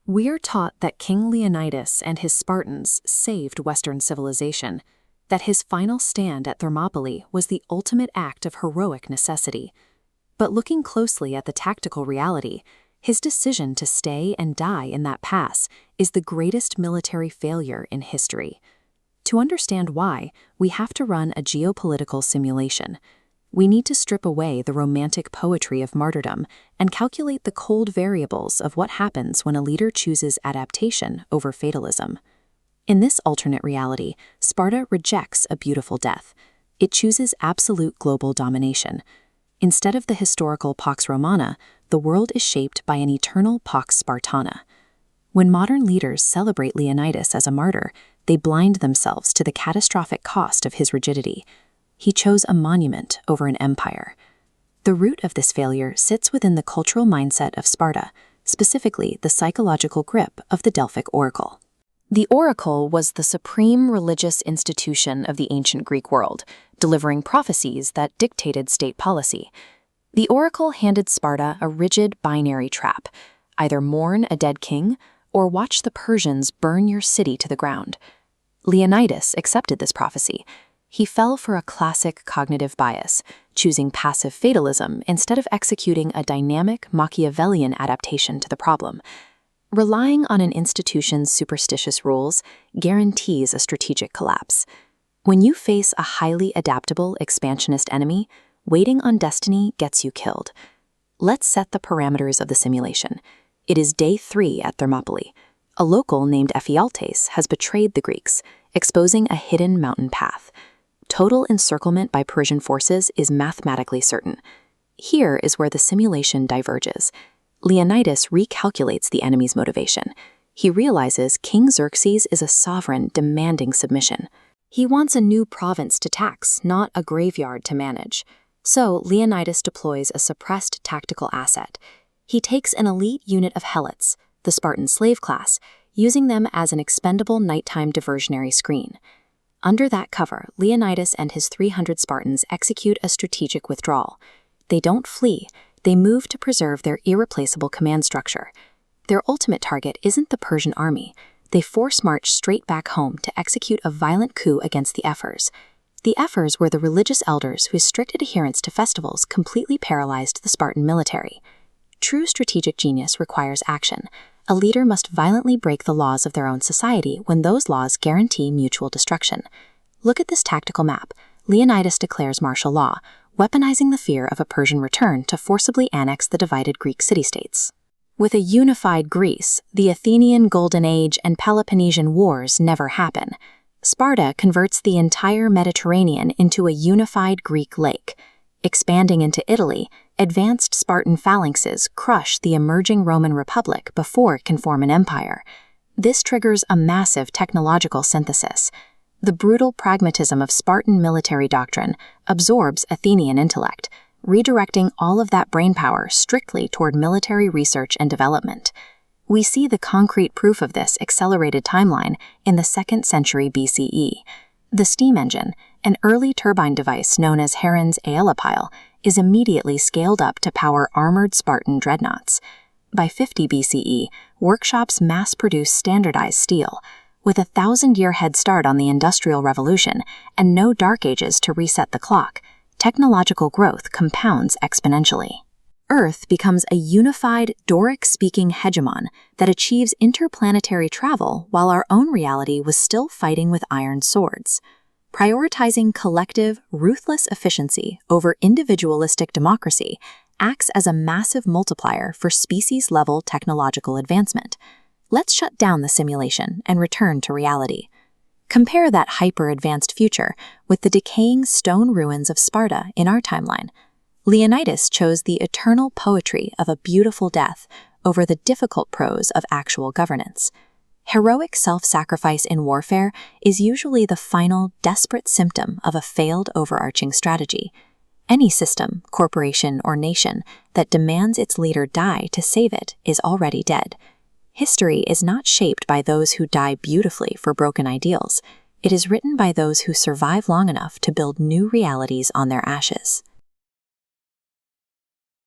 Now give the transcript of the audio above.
We're taught that King Leonidas and his Spartans saved Western civilization, that his final stand at Thermopylae was the ultimate act of heroic necessity. But looking closely at the tactical reality, his decision to stay and die in that pass is the greatest military failure in history. To understand why, we have to run a geopolitical simulation. We need to strip away the romantic poetry of martyrdom and calculate the cold variables of what happens when a leader chooses adaptation over fatalism. In this alternate reality, Sparta rejects a beautiful death. It chooses absolute global domination. Instead of the historical Pax Romana, the world is shaped by an eternal Pax Spartana. When modern leaders celebrate Leonidas as a martyr, they blind themselves to the catastrophic cost of his rigidity. He chose a monument over an empire. The root of this failure sits within the cultural mindset of Sparta, specifically the psychological grip of the Delphic oracle. The oracle was the supreme religious institution of the ancient Greek world, delivering prophecies that dictated state policy. The oracle handed Sparta a rigid binary trap: either mourn a dead king or watch the Persians burn your city to the ground. Leonidas accepted this prophecy. He fell for a classic cognitive bias, choosing passive fatalism instead of executing a dynamic Machiavellian adaptation to the problem. Relying on an institution's superstitious rules guarantees a strategic collapse. When you face a highly adaptable expansionist enemy, waiting on destiny gets you killed. Let's set the parameters of the simulation. It is day 3 at Thermopylae. A local named Ephialtes has betrayed the Greeks, exposing a hidden mountain path. Total encirclement by Persian forces is mathematically certain. Here is where the simulation diverges. Leonidas recalculates the enemy's motivation. He realizes King Xerxes is a sovereign demanding submission. He wants a new province to tax, not a graveyard to manage. So Leonidas deploys a suppressed tactical asset. He takes an elite unit of helots, the Spartan slave class, using them as an expendable nighttime diversionary screen. Under that cover, Leonidas and his 300 Spartans execute a strategic withdrawal. They don't flee, they move to preserve their irreplaceable command structure. Their ultimate target isn't the Persian army. They force march straight back home to execute a violent coup against the ephors. The ephors were the religious elders whose strict adherence to festivals completely paralyzed the Spartan military. True strategic genius requires action. A leader must violently break the laws of their own society when those laws guarantee mutual destruction. Look at this tactical map. Leonidas declares martial law, weaponizing the fear of a Persian return to forcibly annex the divided Greek city-states. With a unified Greece, the Athenian Golden Age and Peloponnesian Wars never happen. Sparta converts the entire Mediterranean into a unified Greek lake. Expanding into Italy, advanced Spartan phalanxes crush the emerging Roman Republic before it can form an empire. This triggers a massive technological synthesis. The brutal pragmatism of Spartan military doctrine absorbs Athenian intellect, redirecting all of that brainpower strictly toward military research and development. We see the concrete proof of this accelerated timeline in the 2nd century BCE. The steam engine, an early turbine device known as Heron's aeolipile, is immediately scaled up to power armored Spartan dreadnoughts. By 50 BCE, workshops mass-produce standardized steel. With a 1,000-year head start on the Industrial Revolution and no dark ages to reset the clock, technological growth compounds exponentially. Earth becomes a unified, Doric-speaking hegemon that achieves interplanetary travel while our own reality was still fighting with iron swords. Prioritizing collective, ruthless efficiency over individualistic democracy acts as a massive multiplier for species-level technological advancement. Let's shut down the simulation and return to reality. Compare that hyper-advanced future with the decaying stone ruins of Sparta in our timeline. Leonidas chose the eternal poetry of a beautiful death over the difficult prose of actual governance. Heroic self-sacrifice in warfare is usually the final, desperate symptom of a failed overarching strategy. Any system, corporation, or nation that demands its leader die to save it is already dead. History is not shaped by those who die beautifully for broken ideals. It is written by those who survive long enough to build new realities on their ashes.